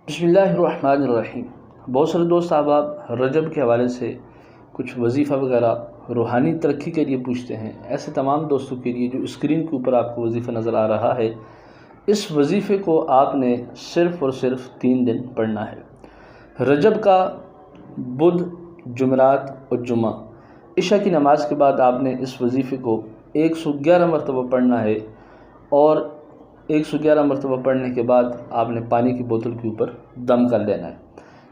بسم اللہ الرحمن الرحیم۔ بہت سارے دوست احباب رجب کے حوالے سے کچھ وظیفہ وغیرہ روحانی ترقی کے لیے پوچھتے ہیں۔ ایسے تمام دوستوں کے لیے جو اسکرین کے اوپر آپ کو وظیفہ نظر آ رہا ہے، اس وظیفے کو آپ نے صرف اور صرف 3 دن پڑھنا ہے۔ رجب کا بدھ، جمعرات اور جمعہ عشاء کی نماز کے بعد آپ نے اس وظیفے کو 111 مرتبہ پڑھنا ہے، اور 111 مرتبہ پڑھنے کے بعد آپ نے پانی کی بوتل کے اوپر دم کر لینا ہے۔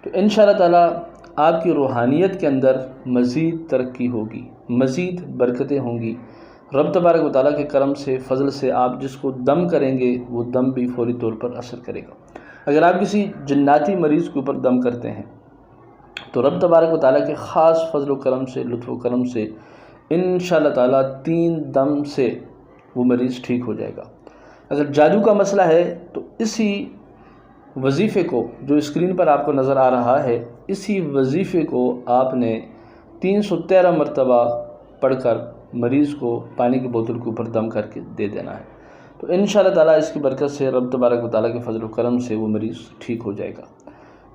تو انشاءاللہ تعالیٰ آپ کی روحانیت کے اندر مزید ترقی ہوگی، مزید برکتیں ہوں گی۔ رب تبارک و تعالیٰ کے کرم سے، فضل سے آپ جس کو دم کریں گے وہ دم بھی فوری طور پر اثر کرے گا۔ اگر آپ کسی جناتی مریض کے اوپر دم کرتے ہیں تو رب تبارک و تعالیٰ کے خاص فضل و کرم سے، لطف و کرم سے انشاءاللہ تعالیٰ 3 دم سے وہ مریض ٹھیک ہو جائے گا۔ اگر جادو کا مسئلہ ہے تو اسی وظیفے کو جو اسکرین پر آپ کو نظر آ رہا ہے، اسی وظیفے کو آپ نے 313 مرتبہ پڑھ کر مریض کو پانی کی بوتل کے اوپر دم کر کے دے دینا ہے۔ تو انشاءاللہ تعالیٰ اس کی برکت سے، رب تبارک و تعالیٰ کے فضل و کرم سے وہ مریض ٹھیک ہو جائے گا۔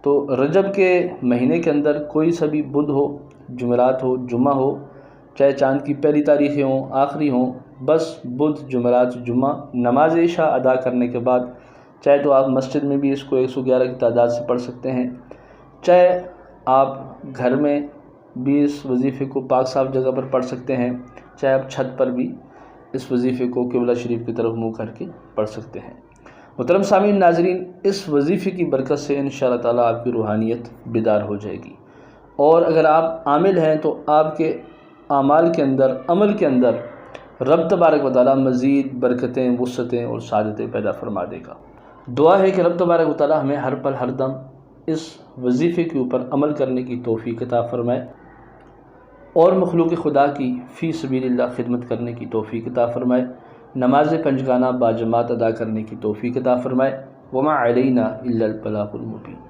تو رجب کے مہینے کے اندر کوئی سا بھی بدھ ہو، جمعرات ہو، جمعہ ہو، چاہے چاند کی پہلی تاریخیں ہوں، آخری ہوں، بس بدھ، جمعرات، جمعہ نماز عشاء ادا کرنے کے بعد، چاہے تو آپ مسجد میں بھی اس کو 111 کی تعداد سے پڑھ سکتے ہیں، چاہے آپ گھر میں بھی اس وظیفے کو پاک صاف جگہ پر پڑھ سکتے ہیں، چاہے آپ چھت پر بھی اس وظیفے کو قبلہ شریف کی طرف منہ کر کے پڑھ سکتے ہیں۔ محترم سامعین، ناظرین، اس وظیفے کی برکت سے انشاءاللہ تعالیٰ آپ کی روحانیت بیدار ہو جائے گی، اور اگر آپ عامل ہیں تو آپ کے اعمال کے اندر، عمل کے اندر رب تبارک و تعالیٰ مزید برکتیں، وسعتیں اور سعادتیں پیدا فرما دے گا۔ دعا ہے کہ رب تبارک و تعالیٰ ہمیں ہر پل ہر دم اس وظیفے کے اوپر عمل کرنے کی توفیق عطا فرمائے، اور مخلوق خدا کی فی سبیل اللہ خدمت کرنے کی توفیق عطا فرمائے، نماز پنجگانہ باجماعت ادا کرنے کی توفیق عطا فرمائے۔ وما علینا الا البلاغ المبین۔